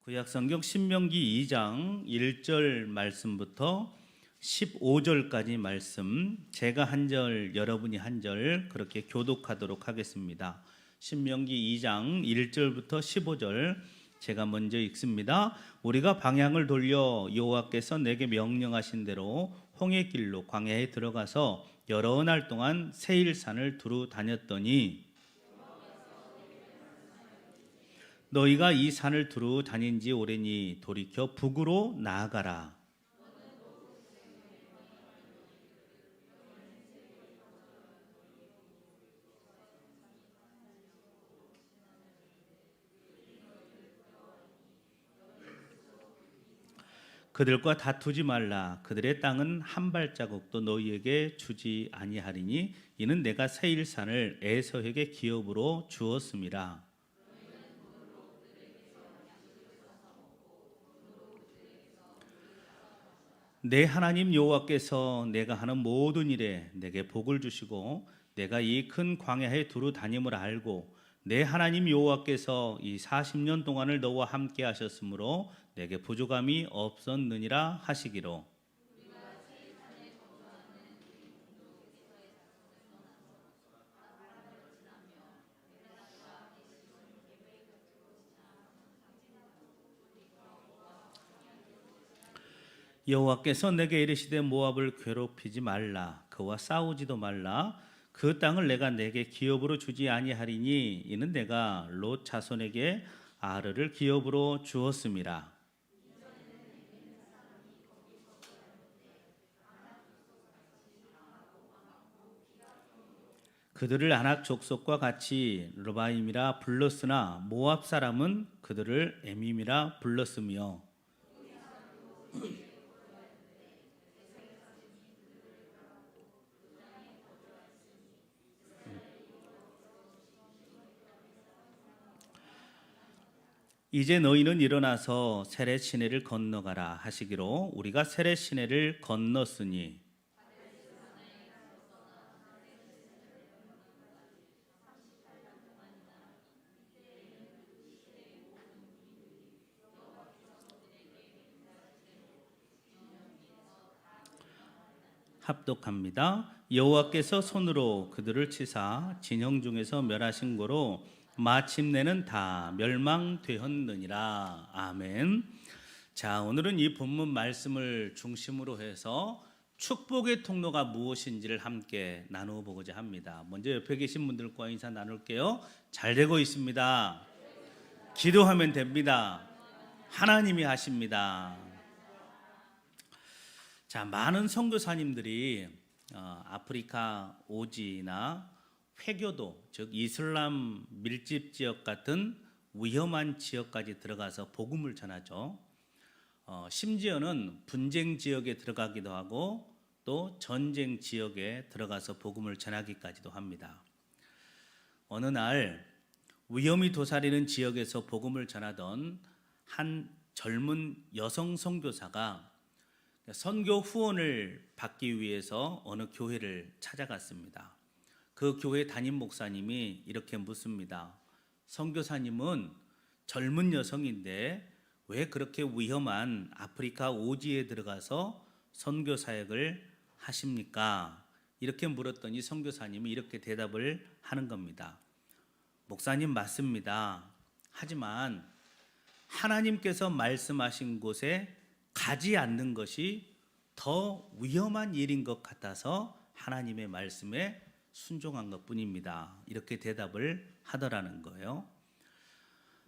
구약성경 신명기 2장 1절 말씀부터 15절까지 말씀, 제가 한 절, 여러분이 한 절 그렇게 교독하도록 하겠습니다. 신명기 2장 1절부터 15절 제가 먼저 읽습니다. 우리가 방향을 돌려 여호와께서 내게 명령하신 대로 홍해 길로 광야에 들어가서 여러 날 동안 세일산을 두루 다녔더니 너희가 이 산을 두루 다닌 지 오래니 돌이켜 북으로 나아가라. 그들과 다투지 말라. 그들의 땅은 한 발자국도 너희에게 주지 아니하리니 이는 내가 세일산을 에서에게 기업으로 주었음이라. 내 하나님 여호와께서 내가 하는 모든 일에 내게 복을 주시고 내가 이 큰 광야에 두루 다님을 알고 내 하나님 여호와께서 이 40년 동안을 너와 함께 하셨으므로 내게 부족함이 없었느니라 하시기로. 여호와께서 내게 이르시되 모압을 괴롭히지 말라. 그와 싸우지도 말라. 그 땅을 내가 내게 기업으로 주지 아니하리니 이는 내가 롯 자손에게 아르를 기업으로 주었음이라. 그들을 아낙 족속과 같이 르바임이라 불렀으나 모압 사람은 그들을 에밈이라 불렀으며 이제 너희는 일어나서 세렛 시내를 건너가라 하시기로 우리가 세렛 시내를 건넜으니 합독합니다. 여호와께서 손으로 그들을 치사 진영 중에서 멸하신 고로 마침내는 다 멸망되었느니라. 아멘. 자, 오늘은 이 본문 말씀을 중심으로 해서 축복의 통로가 무엇인지를 함께 나누어 보고자 합니다. 먼저 옆에 계신 분들과 인사 나눌게요. 잘 되고 있습니다. 기도하면 됩니다. 하나님이 하십니다. 자, 많은 선교사님들이 아프리카 오지나 회교도, 즉 이슬람 밀집 지역 같은 위험한 지역까지 들어가서 복음을 전하죠. 심지어는 분쟁 지역에 들어가기도 하고 또 전쟁 지역에 들어가서 복음을 전하기까지도 합니다. 어느 날 위험이 도사리는 지역에서 복음을 전하던 한 젊은 여성 선교사가 선교 후원을 받기 위해서 어느 교회를 찾아갔습니다. 그 교회 담임 목사님이 이렇게 묻습니다. 선교사님은 젊은 여성인데 왜 그렇게 위험한 아프리카 오지에 들어가서 선교 사역을 하십니까? 이렇게 물었더니 선교사님이 이렇게 대답을 하는 겁니다. 목사님 맞습니다. 하지만 하나님께서 말씀하신 곳에 가지 않는 것이 더 위험한 일인 것 같아서 하나님의 말씀에 순종한 것뿐입니다. 이렇게 대답을 하더라는 거예요.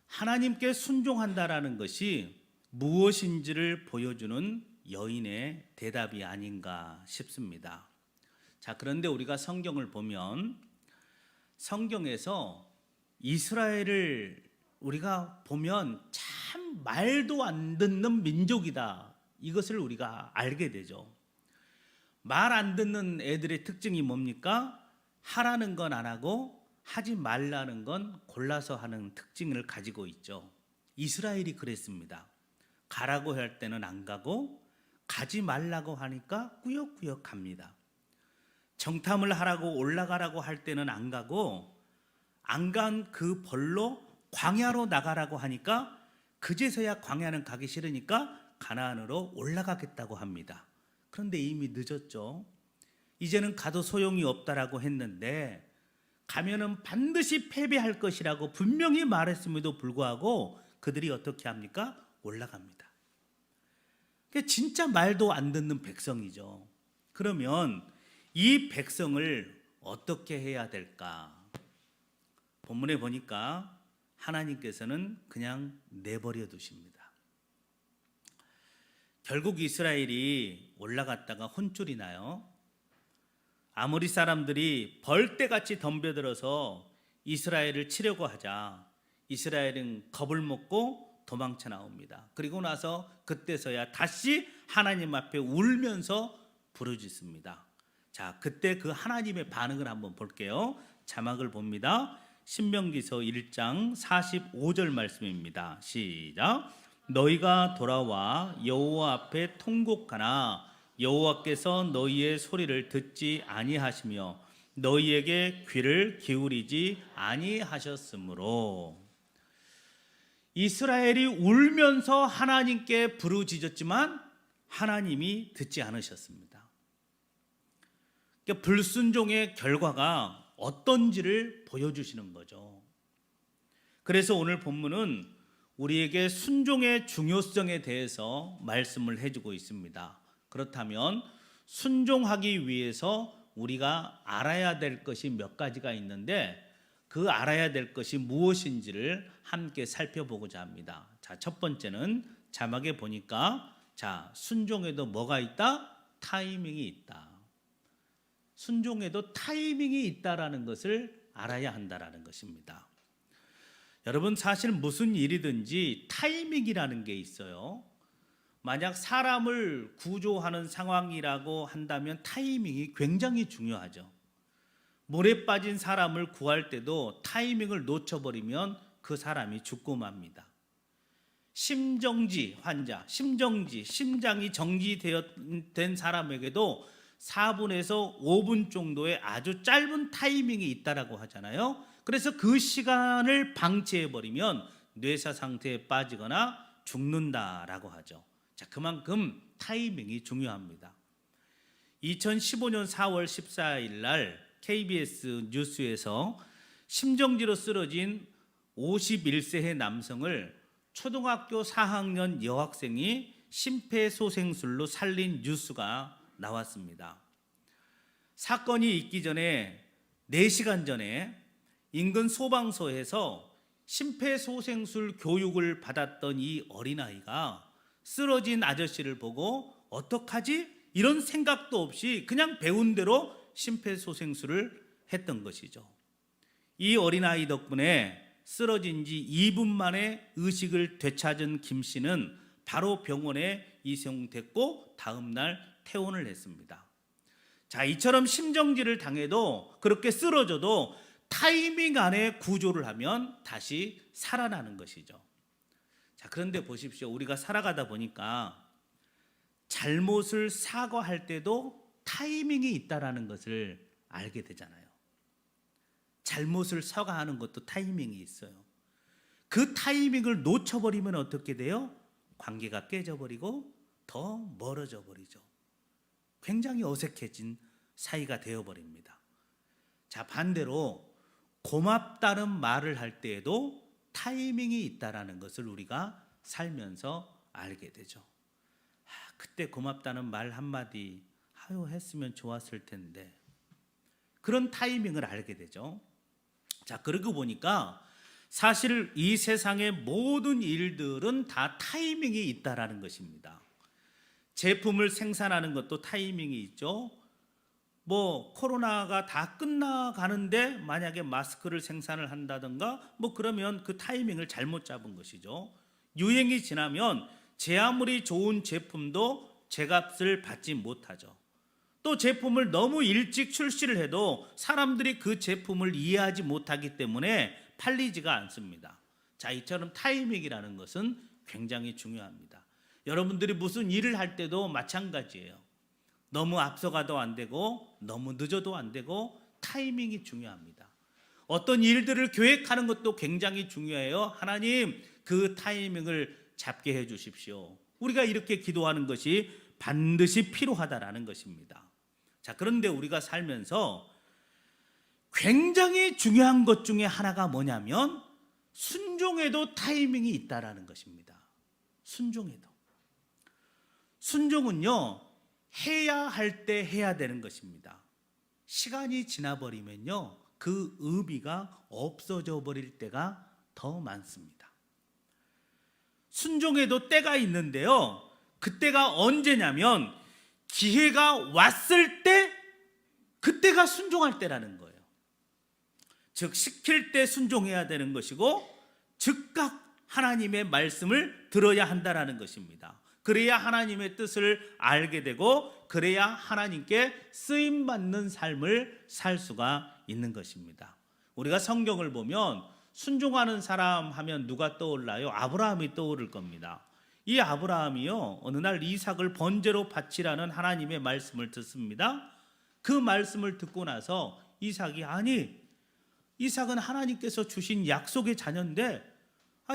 하나님께 순종한다라는 것이 무엇인지를 보여주는 여인의 대답이 아닌가 싶습니다. 자, 그런데 우리가 성경을 보면 성경에서 이스라엘을 우리가 보면 참 말도 안 듣는 민족이다. 이것을 우리가 알게 되죠. 말 안 듣는 애들의 특징이 뭡니까? 하라는 건 안 하고 하지 말라는 건 골라서 하는 특징을 가지고 있죠. 이스라엘이 그랬습니다. 가라고 할 때는 안 가고 가지 말라고 하니까 꾸역꾸역 갑니다. 정탐을 하라고 올라가라고 할 때는 안 가고 안 간 그 벌로 광야로 나가라고 하니까 그제서야 광야는 가기 싫으니까 가나안으로 올라가겠다고 합니다. 그런데 이미 늦었죠. 이제는 가도 소용이 없다라고 했는데 가면은 반드시 패배할 것이라고 분명히 말했음에도 불구하고 그들이 어떻게 합니까? 올라갑니다. 그게 진짜 말도 안 듣는 백성이죠. 그러면 이 백성을 어떻게 해야 될까? 본문에 보니까 하나님께서는 그냥 내버려 두십니다. 결국 이스라엘이 올라갔다가 혼쭐이 나요. 아모리 사람들이 벌떼같이 덤벼들어서 이스라엘을 치려고 하자 이스라엘은 겁을 먹고 도망쳐 나옵니다. 그리고 나서 그때서야 다시 하나님 앞에 울면서 부르짖습니다. 자, 그때 그 하나님의 반응을 한번 볼게요. 자막을 봅니다. 신명기서 1장 45절 말씀입니다. 시작. 너희가 돌아와 여호와 앞에 통곡하나 여호와께서 너희의 소리를 듣지 아니하시며 너희에게 귀를 기울이지 아니하셨으므로. 이스라엘이 울면서 하나님께 부르짖었지만 하나님이 듣지 않으셨습니다. 그러니까 불순종의 결과가 어떤지를 보여주시는 거죠. 그래서 오늘 본문은 우리에게 순종의 중요성에 대해서 말씀을 해주고 있습니다. 그렇다면 순종하기 위해서 우리가 알아야 될 것이 몇 가지가 있는데 그 알아야 될 것이 무엇인지를 함께 살펴보고자 합니다. 자, 첫 번째는 자막에 보니까 자, 순종에도 뭐가 있다? 타이밍이 있다. 순종에도 타이밍이 있다라는 것을 알아야 한다라는 것입니다. 여러분, 사실 무슨 일이든지 타이밍이라는 게 있어요. 만약 사람을 구조하는 상황이라고 한다면 타이밍이 굉장히 중요하죠. 물에 빠진 사람을 구할 때도 타이밍을 놓쳐버리면 그 사람이 죽고 맙니다. 심정지 환자, 심장이 정지된 사람에게도 4분에서 5분 정도의 아주 짧은 타이밍이 있다라고 하잖아요. 그래서 그 시간을 방치해버리면 뇌사 상태에 빠지거나 죽는다라고 하죠. 자, 그만큼 타이밍이 중요합니다. 2015년 4월 14일 날 KBS 뉴스에서 심정지로 쓰러진 51세의 남성을 초등학교 4학년 여학생이 심폐소생술로 살린 뉴스가 나왔습니다. 사건이 있기 전에 4시간 전에 인근 소방서에서 심폐소생술 교육을 받았던 이 어린아이가 쓰러진 아저씨를 보고 어떡하지? 이런 생각도 없이 그냥 배운 대로 심폐소생술을 했던 것이죠. 이 어린아이 덕분에 쓰러진 지 2분 만에 의식을 되찾은 김 씨는 바로 병원에 이송됐고 다음 날 퇴원을 했습니다. 자, 이처럼 심정지를 당해도 그렇게 쓰러져도 타이밍 안에 구조를 하면 다시 살아나는 것이죠. 자, 그런데 보십시오. 우리가 살아가다 보니까 잘못을 사과할 때도 타이밍이 있다라는 것을 알게 되잖아요. 잘못을 사과하는 것도 타이밍이 있어요. 그 타이밍을 놓쳐버리면 어떻게 돼요? 관계가 깨져버리고 더 멀어져 버리죠. 굉장히 어색해진 사이가 되어버립니다. 자, 반대로 고맙다는 말을 할 때에도 타이밍이 있다라는 것을 우리가 살면서 알게 되죠. 그때 고맙다는 말 한마디 했으면 좋았을 텐데, 그런 타이밍을 알게 되죠. 자, 그러고 보니까 사실 이 세상의 모든 일들은 다 타이밍이 있다라는 것입니다. 제품을 생산하는 것도 타이밍이 있죠. 코로나가 다 끝나가는데 만약에 마스크를 생산을 한다든가 그러면 그 타이밍을 잘못 잡은 것이죠. 유행이 지나면 제 아무리 좋은 제품도 제값을 받지 못하죠. 또 제품을 너무 일찍 출시를 해도 사람들이 그 제품을 이해하지 못하기 때문에 팔리지가 않습니다. 자, 이처럼 타이밍이라는 것은 굉장히 중요합니다. 여러분들이 무슨 일을 할 때도 마찬가지예요. 너무 앞서가도 안 되고 너무 늦어도 안 되고 타이밍이 중요합니다. 어떤 일들을 계획하는 것도 굉장히 중요해요. 하나님, 그 타이밍을 잡게 해 주십시오. 우리가 이렇게 기도하는 것이 반드시 필요하다라는 것입니다. 자, 그런데 우리가 살면서 굉장히 중요한 것 중에 하나가 뭐냐면 순종에도 타이밍이 있다라는 것입니다. 순종은요, 해야 할 때 해야 되는 것입니다. 시간이 지나버리면요, 그 의미가 없어져 버릴 때가 더 많습니다. 순종에도 때가 있는데요, 그때가 언제냐면 기회가 왔을 때, 그때가 순종할 때라는 거예요. 즉, 시킬 때 순종해야 되는 것이고 즉각 하나님의 말씀을 들어야 한다라는 것입니다. 그래야 하나님의 뜻을 알게 되고 그래야 하나님께 쓰임받는 삶을 살 수가 있는 것입니다. 우리가 성경을 보면 순종하는 사람 하면 누가 떠올라요? 아브라함이 떠오를 겁니다. 이 아브라함이요, 어느 날 이삭을 번제로 바치라는 하나님의 말씀을 듣습니다. 그 말씀을 듣고 나서 이삭이, 아니, 이삭은 하나님께서 주신 약속의 자녀인데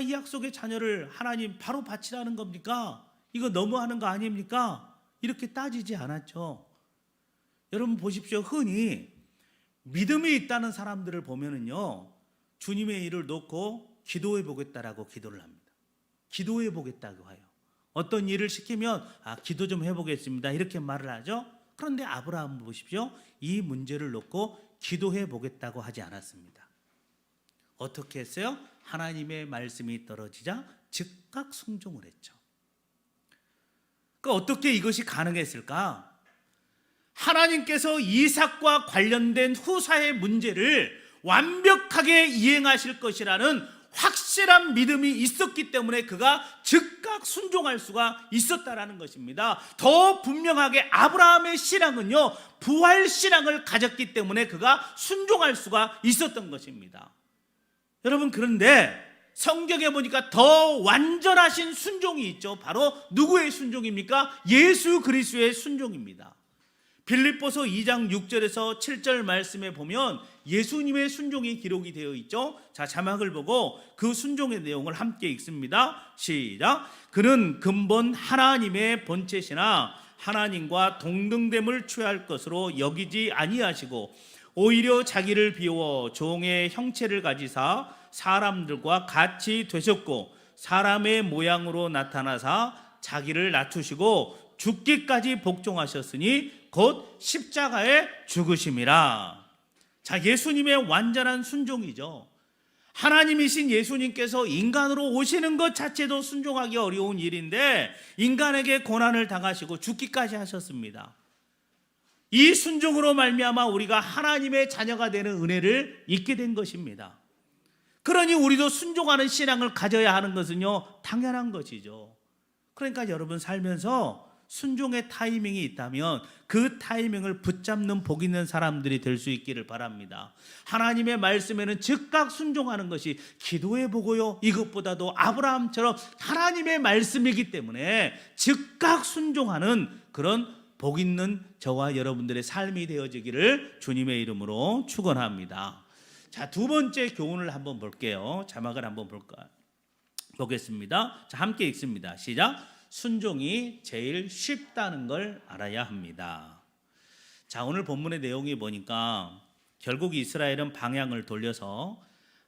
이 약속의 자녀를 하나님 바로 바치라는 겁니까? 이거 너무하는 거 아닙니까? 이렇게 따지지 않았죠. 여러분 보십시오. 흔히 믿음이 있다는 사람들을 보면은요, 주님의 일을 놓고 기도해 보겠다라고 기도를 합니다. 기도해 보겠다고 해요. 어떤 일을 시키면 기도 좀 해보겠습니다 이렇게 말을 하죠. 그런데 아브라함 보십시오. 이 문제를 놓고 기도해 보겠다고 하지 않았습니다. 어떻게 했어요? 하나님의 말씀이 떨어지자 즉각 순종을 했죠. 그러니까 어떻게 이것이 가능했을까? 하나님께서 이삭과 관련된 후사의 문제를 완벽하게 이행하실 것이라는 확실한 믿음이 있었기 때문에 그가 즉각 순종할 수가 있었다라는 것입니다. 더 분명하게 아브라함의 신앙은요, 부활 신앙을 가졌기 때문에 그가 순종할 수가 있었던 것입니다. 여러분, 그런데 성경에 보니까 더 완전하신 순종이 있죠. 바로 누구의 순종입니까? 예수 그리스도의 순종입니다. 빌립보서 2장 6절에서 7절 말씀에 보면 예수님의 순종이 기록이 되어 있죠. 자, 자막을 보고 그 순종의 내용을 함께 읽습니다. 시작. 그는 근본 하나님의 본체시나 하나님과 동등됨을 취할 것으로 여기지 아니하시고 오히려 자기를 비워 종의 형체를 가지사 사람들과 같이 되셨고 사람의 모양으로 나타나사 자기를 낮추시고 죽기까지 복종하셨으니 곧 십자가에 죽으심이라. 자, 예수님의 완전한 순종이죠. 하나님이신 예수님께서 인간으로 오시는 것 자체도 순종하기 어려운 일인데 인간에게 고난을 당하시고 죽기까지 하셨습니다. 이 순종으로 말미암아 우리가 하나님의 자녀가 되는 은혜를 잊게 된 것입니다. 그러니 우리도 순종하는 신앙을 가져야 하는 것은요, 당연한 것이죠. 그러니까 여러분 살면서 순종의 타이밍이 있다면 그 타이밍을 붙잡는 복 있는 사람들이 될 수 있기를 바랍니다. 하나님의 말씀에는 즉각 순종하는 것이 기도해 보고요, 이것보다도 아브라함처럼 하나님의 말씀이기 때문에 즉각 순종하는 그런 복 있는 저와 여러분들의 삶이 되어지기를 주님의 이름으로 축원합니다. 자, 두 번째 교훈을 한번 볼게요. 자막을 한번 보겠습니다. 자, 함께 읽습니다. 시작. 순종이 제일 쉽다는 걸 알아야 합니다. 자, 오늘 본문의 내용이 보니까 결국 이스라엘은 방향을 돌려서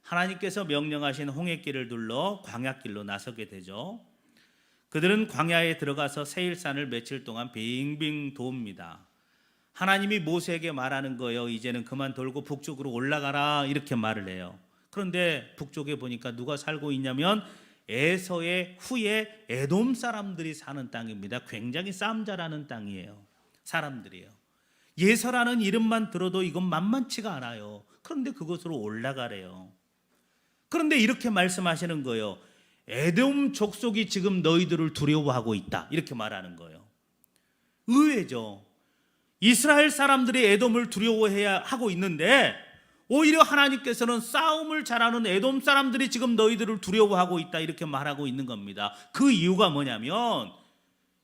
하나님께서 명령하신 홍해길을 둘러 광야길로 나서게 되죠. 그들은 광야에 들어가서 세일산을 며칠 동안 빙빙 돕니다. 하나님이 모세에게 말하는 거예요. 이제는 그만 돌고 북쪽으로 올라가라 이렇게 말을 해요. 그런데 북쪽에 보니까 누가 살고 있냐면 에서의 후에 에돔 사람들이 사는 땅입니다. 굉장히 싸움 잘하는 땅이에요. 사람들이에요. 예서라는 이름만 들어도 이건 만만치가 않아요. 그런데 그곳으로 올라가래요. 그런데 이렇게 말씀하시는 거예요. 에돔 족속이 지금 너희들을 두려워하고 있다 이렇게 말하는 거예요. 의외죠. 이스라엘 사람들이 에돔을 두려워해야 하고 있는데 오히려 하나님께서는 싸움을 잘하는 에돔 사람들이 지금 너희들을 두려워하고 있다 이렇게 말하고 있는 겁니다. 그 이유가 뭐냐면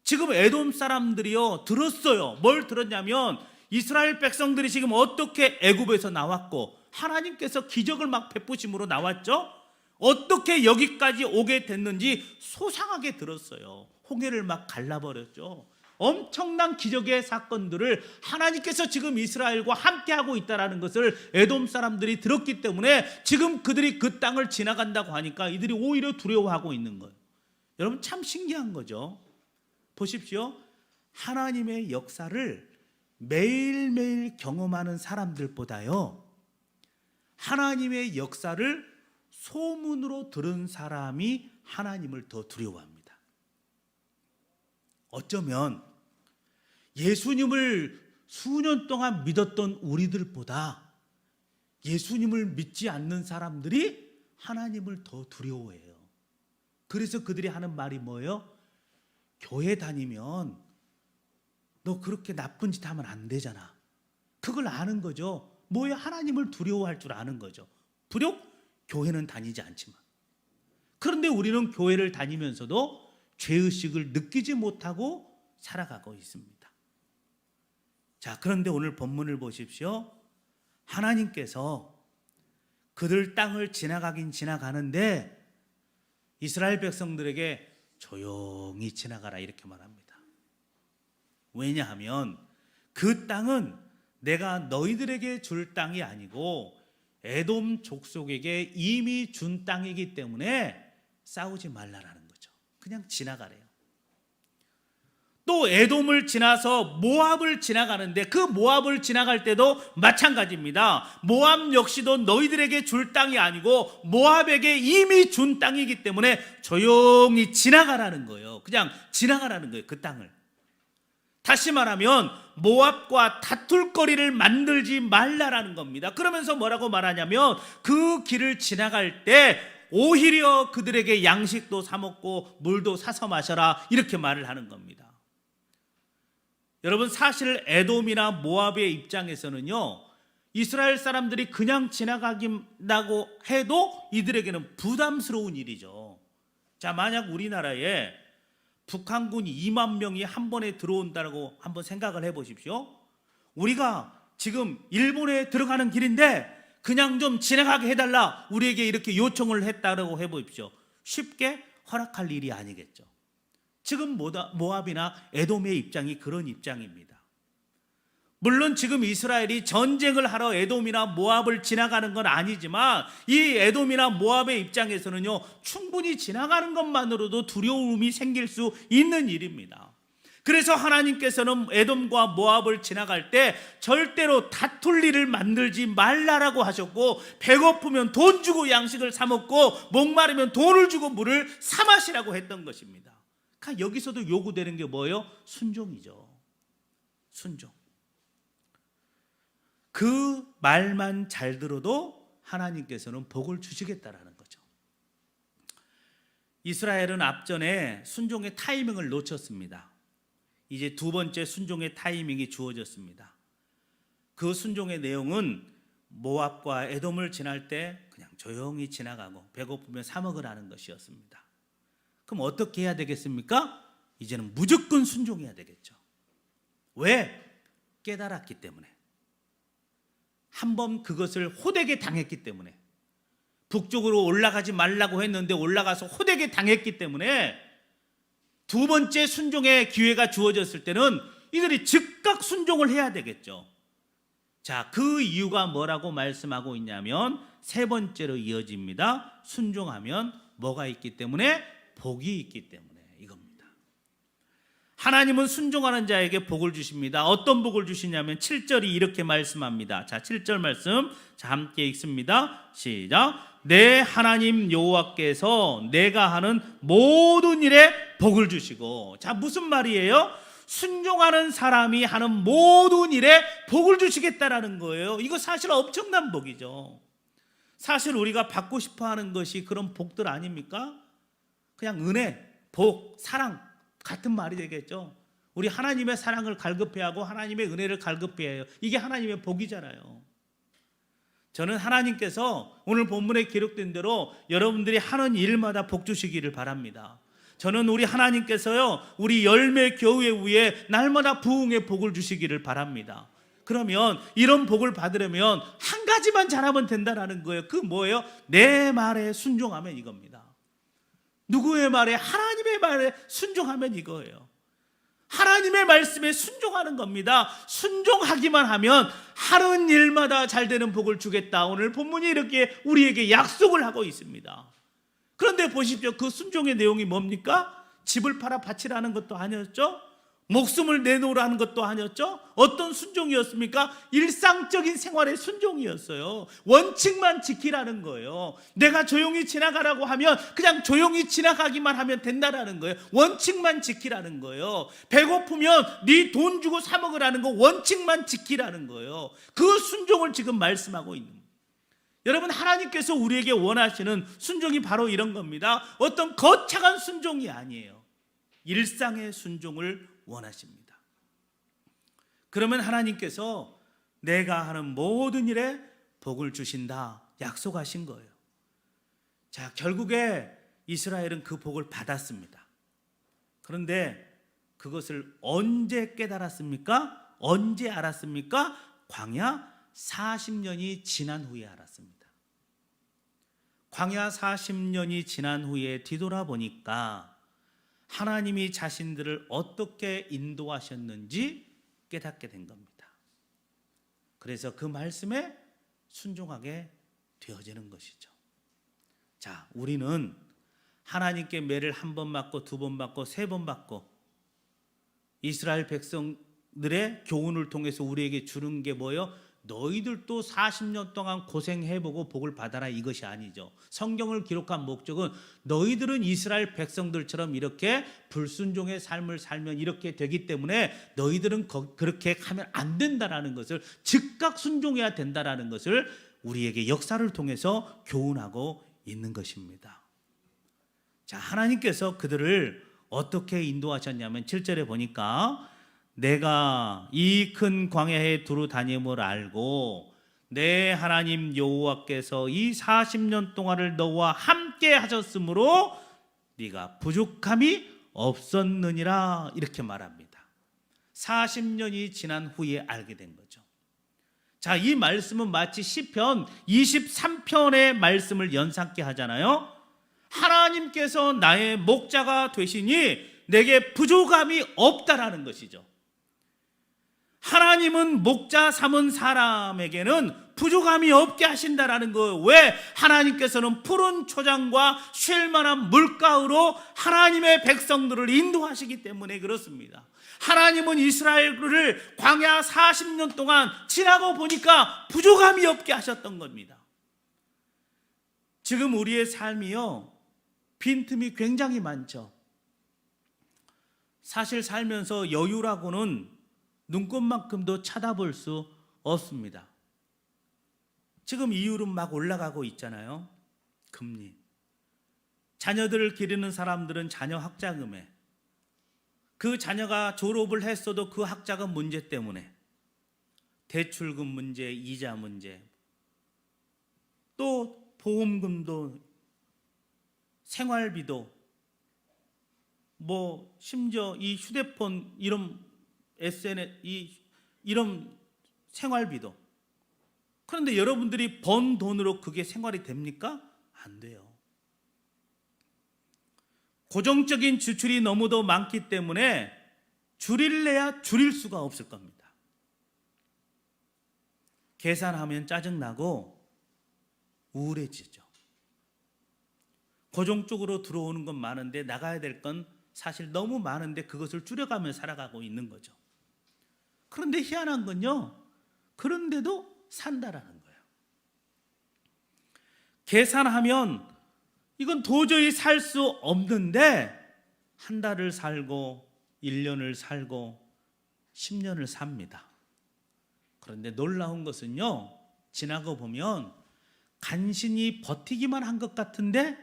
지금 에돔 사람들이요 들었어요. 뭘 들었냐면 이스라엘 백성들이 지금 어떻게 애굽에서 나왔고 하나님께서 기적을 막 베푸심으로 나왔죠. 어떻게 여기까지 오게 됐는지 소상하게 들었어요. 홍해를 막 갈라버렸죠. 엄청난 기적의 사건들을 하나님께서 지금 이스라엘과 함께하고 있다는 것을 에돔 사람들이 들었기 때문에 지금 그들이 그 땅을 지나간다고 하니까 이들이 오히려 두려워하고 있는 거예요. 여러분 참 신기한 거죠. 보십시오. 하나님의 역사를 매일매일 경험하는 사람들보다요, 하나님의 역사를 소문으로 들은 사람이 하나님을 더 두려워합니다. 어쩌면 예수님을 수년 동안 믿었던 우리들보다 예수님을 믿지 않는 사람들이 하나님을 더 두려워해요. 그래서 그들이 하는 말이 뭐예요? 교회 다니면 너 그렇게 나쁜 짓 하면 안 되잖아. 그걸 아는 거죠. 뭐예요? 하나님을 두려워할 줄 아는 거죠. 비록 교회는 다니지 않지만. 그런데 우리는 교회를 다니면서도 죄의식을 느끼지 못하고 살아가고 있습니다. 자, 그런데 오늘 본문을 보십시오. 하나님께서 그들 땅을 지나가긴 지나가는데 이스라엘 백성들에게 조용히 지나가라 이렇게 말합니다. 왜냐하면 그 땅은 내가 너희들에게 줄 땅이 아니고 에돔 족속에게 이미 준 땅이기 때문에 싸우지 말라라는 거죠. 그냥 지나가래요. 또 에돔을 지나서 모압을 지나가는데 그 모압을 지나갈 때도 마찬가지입니다. 모압 역시도 너희들에게 줄 땅이 아니고 모압에게 이미 준 땅이기 때문에 조용히 지나가라는 거예요. 그냥 지나가라는 거예요. 그 땅을. 다시 말하면 모압과 다툴 거리를 만들지 말라라는 겁니다. 그러면서 뭐라고 말하냐면 그 길을 지나갈 때 오히려 그들에게 양식도 사 먹고 물도 사서 마셔라 이렇게 말을 하는 겁니다. 여러분 사실 에돔이나 모압의 입장에서는요, 이스라엘 사람들이 그냥 지나가긴다고 해도 이들에게는 부담스러운 일이죠. 자, 만약 우리나라에 북한군 2만 명이 한 번에 들어온다고 한번 생각을 해보십시오. 우리가 지금 일본에 들어가는 길인데 그냥 좀 지나가게 해달라 우리에게 이렇게 요청을 했다고 해보십시오. 쉽게 허락할 일이 아니겠죠. 지금 모압이나 에돔의 입장이 그런 입장입니다. 물론 지금 이스라엘이 전쟁을 하러 에돔이나 모압을 지나가는 건 아니지만 이 에돔이나 모압의 입장에서는요, 충분히 지나가는 것만으로도 두려움이 생길 수 있는 일입니다. 그래서 하나님께서는 에돔과 모압을 지나갈 때 절대로 다툴 일을 만들지 말라라고 하셨고, 배고프면 돈 주고 양식을 사 먹고 목마르면 돈을 주고 물을 사 마시라고 했던 것입니다. 그러니까 여기서도 요구되는 게 뭐예요? 순종이죠. 순종. 그 말만 잘 들어도 하나님께서는 복을 주시겠다라는 거죠. 이스라엘은 앞전에 순종의 타이밍을 놓쳤습니다. 이제 두 번째 순종의 타이밍이 주어졌습니다. 그 순종의 내용은 모압과 에돔을 지날 때 그냥 조용히 지나가고 배고프면 사 먹으라는 것이었습니다. 그럼 어떻게 해야 되겠습니까? 이제는 무조건 순종해야 되겠죠. 왜? 깨달았기 때문에. 한번 그것을 호되게 당했기 때문에. 북쪽으로 올라가지 말라고 했는데 올라가서 호되게 당했기 때문에 두 번째 순종의 기회가 주어졌을 때는 이들이 즉각 순종을 해야 되겠죠. 자, 그 이유가 뭐라고 말씀하고 있냐면 세 번째로 이어집니다. 순종하면 뭐가 있기 때문에? 복이 있기 때문에 이겁니다. 하나님은 순종하는 자에게 복을 주십니다. 어떤 복을 주시냐면 7절이 이렇게 말씀합니다. 자, 7절 말씀 자 함께 읽습니다. 시작. 내 하나님 여호와께서 내가 하는 모든 일에 복을 주시고. 자, 무슨 말이에요? 순종하는 사람이 하는 모든 일에 복을 주시겠다라는 거예요. 이거 사실 엄청난 복이죠. 사실 우리가 받고 싶어 하는 것이 그런 복들 아닙니까? 그냥 은혜, 복, 사랑 같은 말이 되겠죠. 우리 하나님의 사랑을 갈급해하고 하나님의 은혜를 갈급해해요. 이게 하나님의 복이잖아요. 저는 하나님께서 오늘 본문에 기록된 대로 여러분들이 하는 일마다 복 주시기를 바랍니다. 저는 우리 하나님께서요, 우리 열매 교회 위에 날마다 부흥의 복을 주시기를 바랍니다. 그러면 이런 복을 받으려면 한 가지만 잘하면 된다라는 거예요. 그 뭐예요? 내 말에 순종하면 이겁니다. 누구의 말에? 하나님의 말에 순종하면 이거예요. 하나님의 말씀에 순종하는 겁니다. 순종하기만 하면 하는 일마다 잘 되는 복을 주겠다. 오늘 본문이 이렇게 우리에게 약속을 하고 있습니다. 그런데 보십시오. 그 순종의 내용이 뭡니까? 집을 팔아 바치라는 것도 아니었죠? 목숨을 내놓으라는 것도 아니었죠? 어떤 순종이었습니까? 일상적인 생활의 순종이었어요. 원칙만 지키라는 거예요. 내가 조용히 지나가라고 하면 그냥 조용히 지나가기만 하면 된다라는 거예요. 원칙만 지키라는 거예요. 배고프면 네 돈 주고 사 먹으라는 거 원칙만 지키라는 거예요. 그 순종을 지금 말씀하고 있는 거예요. 여러분, 하나님께서 우리에게 원하시는 순종이 바로 이런 겁니다. 어떤 거창한 순종이 아니에요. 일상의 순종을 원하십니다. 그러면 하나님께서 내가 하는 모든 일에 복을 주신다 약속하신 거예요. 자, 결국에 이스라엘은 그 복을 받았습니다. 그런데 그것을 언제 깨달았습니까? 언제 알았습니까? 광야 40년이 지난 후에 알았습니다. 광야 40년이 지난 후에 뒤돌아보니까 하나님이 자신들을 어떻게 인도하셨는지 깨닫게 된 겁니다. 그래서 그 말씀에 순종하게 되어지는 것이죠. 자, 우리는 하나님께 매를 한 번 맞고 두 번 맞고 세 번 맞고 이스라엘 백성들의 교훈을 통해서 우리에게 주는 게 뭐예요? 너희들도 40년 동안 고생해보고 복을 받아라, 이것이 아니죠. 성경을 기록한 목적은 너희들은 이스라엘 백성들처럼 이렇게 불순종의 삶을 살면 이렇게 되기 때문에 너희들은 그렇게 하면 안 된다라는 것을, 즉각 순종해야 된다라는 것을 우리에게 역사를 통해서 교훈하고 있는 것입니다. 자, 하나님께서 그들을 어떻게 인도하셨냐면 7절에 보니까 내가 이 큰 광야에 두루 다님을 알고 내 하나님 여호와께서 이 40년 동안을 너와 함께 하셨으므로 네가 부족함이 없었느니라, 이렇게 말합니다. 40년이 지난 후에 알게 된 거죠. 자, 이 말씀은 마치 시편 23편의 말씀을 연상케 하잖아요. 하나님께서 나의 목자가 되시니 내게 부족함이 없다라는 것이죠. 하나님은 목자 삼은 사람에게는 부족함이 없게 하신다라는 거예요. 왜? 하나님께서는 푸른 초장과 쉴 만한 물가로 하나님의 백성들을 인도하시기 때문에 그렇습니다. 하나님은 이스라엘을 광야 40년 동안 지나고 보니까 부족함이 없게 하셨던 겁니다. 지금 우리의 삶이요, 빈틈이 굉장히 많죠. 사실 살면서 여유라고는 눈꽃만큼도 쳐다볼 수 없습니다. 지금 이율은 막 올라가고 있잖아요. 금리. 자녀들을 기르는 사람들은 자녀 학자금에, 그 자녀가 졸업을 했어도 그 학자금 문제 때문에 대출금 문제, 이자 문제, 또 보험금도, 생활비도, 뭐 심지어 이 휴대폰 이런 SNS 이런 생활비도. 그런데 여러분들이 번 돈으로 그게 생활이 됩니까? 안 돼요. 고정적인 지출이 너무도 많기 때문에 줄일래야 줄일 수가 없을 겁니다. 계산하면 짜증나고 우울해지죠. 고정적으로 들어오는 건 많은데 나가야 될 건 사실 너무 많은데 그것을 줄여가며 살아가고 있는 거죠. 그런데 희한한 건요, 그런데도 산다라는 거예요. 계산하면 이건 도저히 살 수 없는데 한 달을 살고 1년을 살고 10년을 삽니다. 그런데 놀라운 것은요, 지나고 보면 간신히 버티기만 한 것 같은데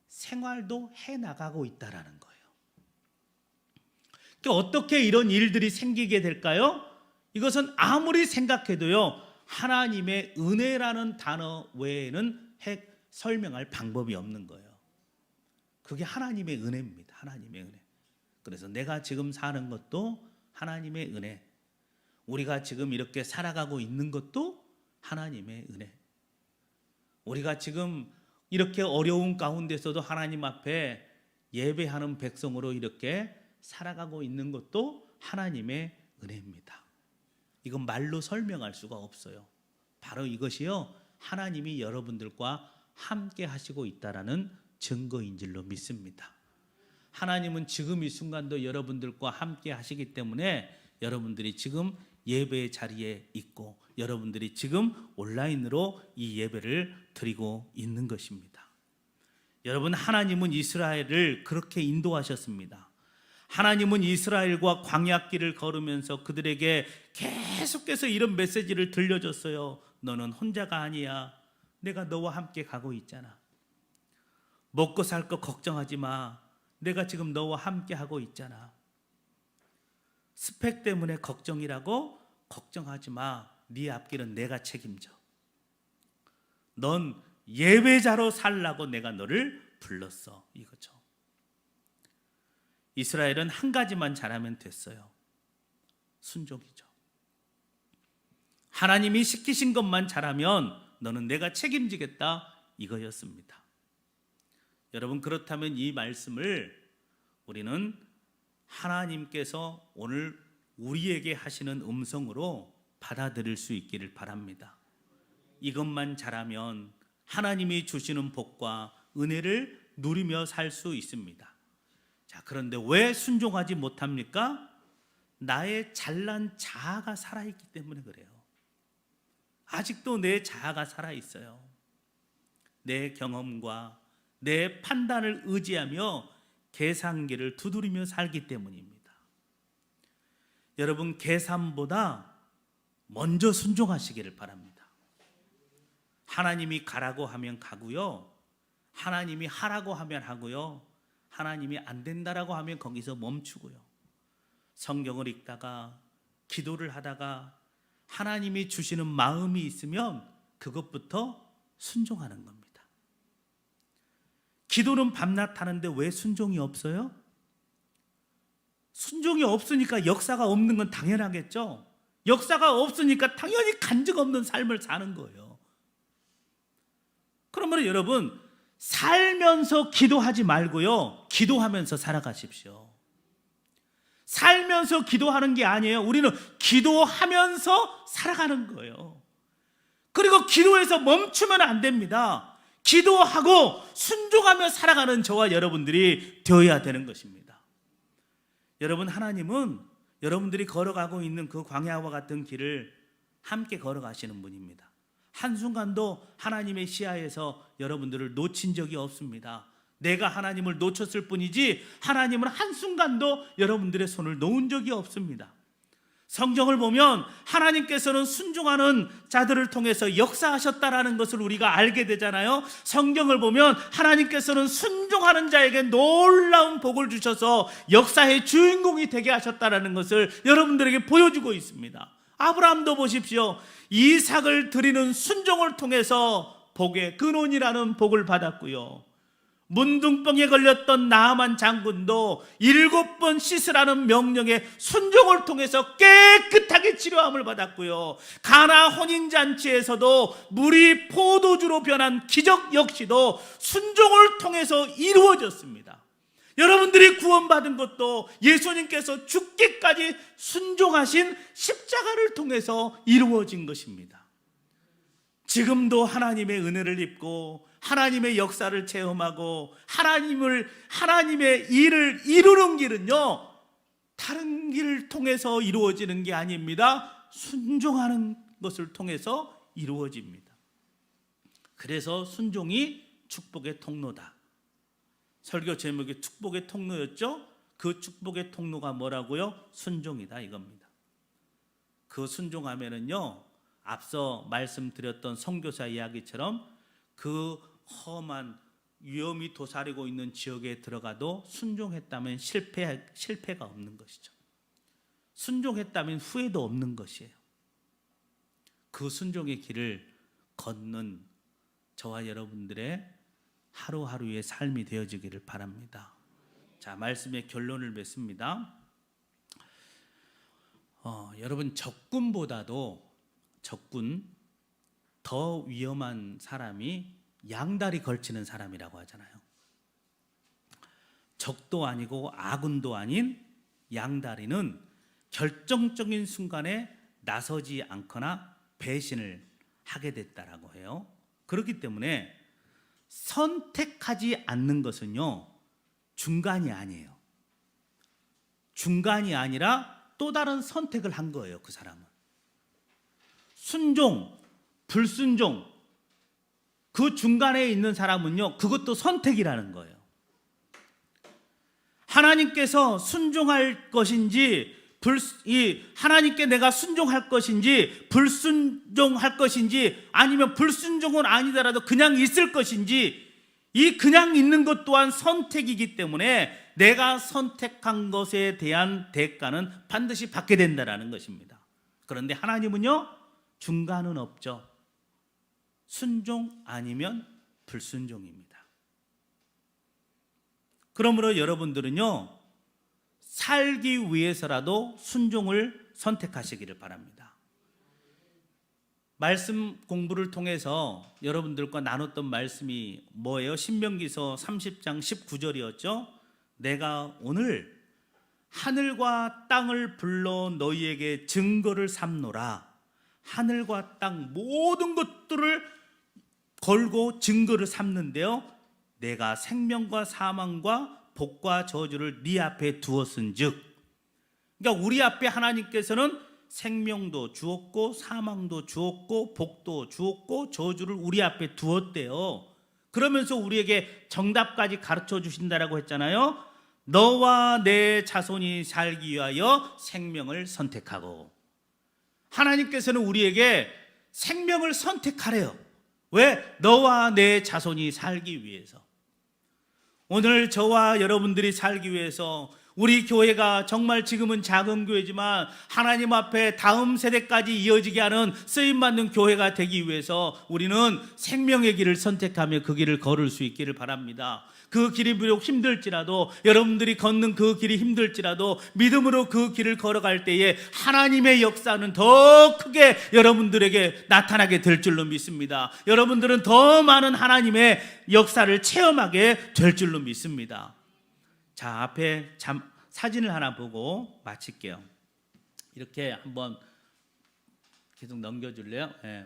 생활도 해나가고 있다라는 거예요. 어떻게 이런 일들이 생기게 될까요? 이것은 아무리 생각해도요, 하나님의 은혜라는 단어 외에는 설명할 방법이 없는 거예요. 그게 하나님의 은혜입니다. 하나님의 은혜. 그래서 내가 지금 사는 것도 하나님의 은혜. 우리가 지금 이렇게 살아가고 있는 것도 하나님의 은혜. 우리가 지금 이렇게 어려운 가운데서도 하나님 앞에 예배하는 백성으로 이렇게 살아가고 있는 것도 하나님의 은혜입니다. 이건 말로 설명할 수가 없어요. 바로 이것이요, 하나님이 여러분들과 함께 하시고 있다라는 증거인 줄로 믿습니다. 하나님은 지금 이 순간도 여러분들과 함께 하시기 때문에 여러분들이 지금 예배의 자리에 있고 여러분들이 지금 온라인으로 이 예배를 드리고 있는 것입니다. 여러분, 하나님은 이스라엘을 그렇게 인도하셨습니다. 하나님은 이스라엘과 광야길을 걸으면서 그들에게 계속해서 이런 메시지를 들려줬어요. 너는 혼자가 아니야. 내가 너와 함께 가고 있잖아. 먹고 살 거 걱정하지 마. 내가 지금 너와 함께 하고 있잖아. 스펙 때문에 걱정이라고 걱정하지 마. 네 앞길은 내가 책임져. 넌 예배자로 살라고 내가 너를 불렀어. 이거죠. 이스라엘은 한 가지만 잘하면 됐어요. 순종이죠. 하나님이 시키신 것만 잘하면 너는 내가 책임지겠다. 이거였습니다. 여러분, 그렇다면 이 말씀을 우리는 하나님께서 오늘 우리에게 하시는 음성으로 받아들일 수 있기를 바랍니다. 이것만 잘하면 하나님이 주시는 복과 은혜를 누리며 살 수 있습니다. 자, 그런데 왜 순종하지 못합니까? 나의 잘난 자아가 살아있기 때문에 그래요. 아직도 내 자아가 살아있어요. 내 경험과 내 판단을 의지하며 계산기를 두드리며 살기 때문입니다. 여러분, 계산보다 먼저 순종하시기를 바랍니다. 하나님이 가라고 하면 가고요, 하나님이 하라고 하면 하고요, 하나님이 안 된다라고 하면 거기서 멈추고요, 성경을 읽다가 기도를 하다가 하나님이 주시는 마음이 있으면 그것부터 순종하는 겁니다. 기도는 밤낮 하는데 왜 순종이 없어요? 순종이 없으니까 역사가 없는 건 당연하겠죠. 역사가 없으니까 당연히 간증 없는 삶을 사는 거예요. 그러면 여러분, 살면서 기도하지 말고요, 기도하면서 살아가십시오. 살면서 기도하는 게 아니에요. 우리는 기도하면서 살아가는 거예요. 그리고 기도에서 멈추면 안 됩니다. 기도하고 순종하며 살아가는 저와 여러분들이 되어야 되는 것입니다. 여러분, 하나님은 여러분들이 걸어가고 있는 그 광야와 같은 길을 함께 걸어가시는 분입니다. 한순간도 하나님의 시야에서 여러분들을 놓친 적이 없습니다. 내가 하나님을 놓쳤을 뿐이지 하나님은 한순간도 여러분들의 손을 놓은 적이 없습니다. 성경을 보면 하나님께서는 순종하는 자들을 통해서 역사하셨다라는 것을 우리가 알게 되잖아요. 성경을 보면 하나님께서는 순종하는 자에게 놀라운 복을 주셔서 역사의 주인공이 되게 하셨다라는 것을 여러분들에게 보여주고 있습니다. 아브라함도 보십시오. 이삭을 드리는 순종을 통해서 복의 근원이라는 복을 받았고요, 문둥병에 걸렸던 나아만 장군도 7번 씻으라는 명령에 순종을 통해서 깨끗하게 치료함을 받았고요, 가나 혼인잔치에서도 물이 포도주로 변한 기적 역시도 순종을 통해서 이루어졌습니다. 여러분들이 구원받은 것도 예수님께서 죽기까지 순종하신 십자가를 통해서 이루어진 것입니다. 지금도 하나님의 은혜를 입고 하나님의 역사를 체험하고 하나님의 일을 이루는 길은요, 다른 길을 통해서 이루어지는 게 아닙니다. 순종하는 것을 통해서 이루어집니다. 그래서 순종이 축복의 통로다. 설교 제목이 축복의 통로였죠. 그 축복의 통로가 뭐라고요? 순종이다, 이겁니다. 그 순종하면은요, 앞서 말씀드렸던 선교사 이야기처럼 그 험한 위험이 도사리고 있는 지역에 들어가도 순종했다면 실패가 없는 것이죠. 순종했다면 후회도 없는 것이에요. 그 순종의 길을 걷는 저와 여러분들의 하루하루의 삶이 되어지기를 바랍니다. 자, 말씀의 결론을 맺습니다. 여러분 적군보다도 더 위험한 사람이 양다리 걸치는 사람이라고 하잖아요. 적도 아니고 아군도 아닌 양다리는 결정적인 순간에 나서지 않거나 배신을 하게 됐다라고 해요. 그렇기 때문에 선택하지 않는 것은요, 중간이 아니에요. 중간이 아니라 또 다른 선택을 한 거예요. 그 사람은 순종, 불순종, 그 중간에 있는 사람은요, 그것도 선택이라는 거예요. 하나님께서 순종할 것인지 하나님께 내가 순종할 것인지 불순종할 것인지, 아니면 불순종은 아니더라도 그냥 있을 것인지, 이 그냥 있는 것 또한 선택이기 때문에 내가 선택한 것에 대한 대가는 반드시 받게 된다는 것입니다. 그런데 하나님은요, 중간은 없죠. 순종 아니면 불순종입니다. 그러므로 여러분들은요, 살기 위해서라도 순종을 선택하시기를 바랍니다. 말씀 공부를 통해서 여러분들과 나눴던 말씀이 뭐예요? 신명기서 30장 19절이었죠. 내가 오늘 하늘과 땅을 불러 너희에게 증거를 삼노라. 하늘과 땅 모든 것들을 걸고 증거를 삼는데요, 내가 생명과 사망과 복과 저주를 네 앞에 두었은즉, 그러니까 우리 앞에 하나님께서는 생명도 주었고 사망도 주었고 복도 주었고 저주를 우리 앞에 두었대요. 그러면서 우리에게 정답까지 가르쳐 주신다라고 했잖아요. 너와 내 자손이 살기 위하여 생명을 선택하고. 하나님께서는 우리에게 생명을 선택하래요. 왜? 너와 내 자손이 살기 위해서. 오늘 저와 여러분들이 살기 위해서, 우리 교회가 정말 지금은 작은 교회지만 하나님 앞에 다음 세대까지 이어지게 하는 쓰임받는 교회가 되기 위해서 우리는 생명의 길을 선택하며 그 길을 걸을 수 있기를 바랍니다. 그 길이 비록 힘들지라도, 여러분들이 걷는 그 길이 힘들지라도 믿음으로 그 길을 걸어갈 때에 하나님의 역사는 더 크게 여러분들에게 나타나게 될 줄로 믿습니다. 여러분들은 더 많은 하나님의 역사를 체험하게 될 줄로 믿습니다. 자, 앞에 사진을 하나 보고 마칠게요. 이렇게 한번 계속 넘겨줄래요? 네.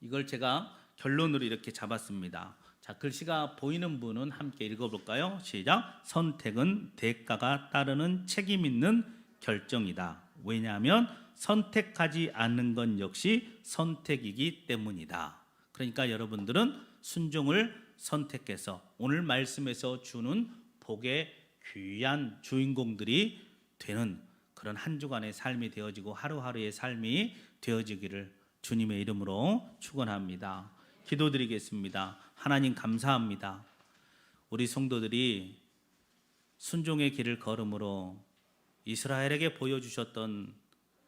이걸 제가 결론으로 이렇게 잡았습니다. 자, 글씨가 보이는 분은 함께 읽어볼까요? 시작. 선택은 대가가 따르는 책임 있는 결정이다. 왜냐하면 선택하지 않는 건 역시 선택이기 때문이다. 그러니까 여러분들은 순종을 선택해서 오늘 말씀에서 주는 복의 귀한 주인공들이 되는 그런 한 주간의 삶이 되어지고 하루하루의 삶이 되어지기를 주님의 이름으로 축원합니다. 기도드리겠습니다. 하나님 감사합니다. 우리 성도들이 순종의 길을 걸음으로 이스라엘에게 보여주셨던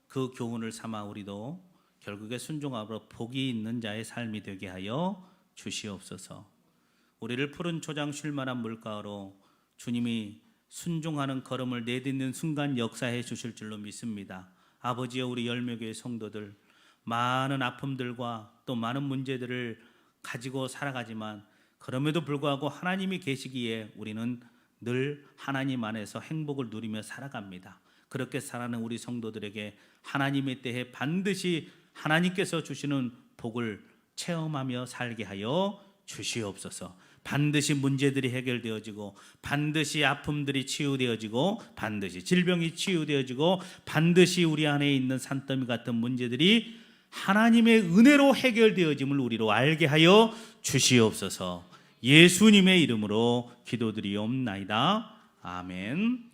그 교훈을 삼아 우리도 결국에 순종함으로 복이 있는 자의 삶이 되게 하여 주시옵소서. 우리를 푸른 초장 쉴 만한 물가로 주님이 순종하는 걸음을 내딛는 순간 역사해 주실 줄로 믿습니다. 아버지여, 우리 열매교회 성도들 많은 아픔들과 또 많은 문제들을 가지고 살아가지만 그럼에도 불구하고 하나님이 계시기에 우리는 늘 하나님 안에서 행복을 누리며 살아갑니다. 그렇게 살아가는 우리 성도들에게 하나님의 때에 반드시 하나님께서 주시는 복을 체험하며 살게 하여 주시옵소서. 반드시 문제들이 해결되어지고, 반드시 아픔들이 치유되어지고, 반드시 질병이 치유되어지고, 반드시 우리 안에 있는 산더미 같은 문제들이 하나님의 은혜로 해결되어짐을 우리로 알게 하여 주시옵소서. 예수님의 이름으로 기도드리옵나이다. 아멘.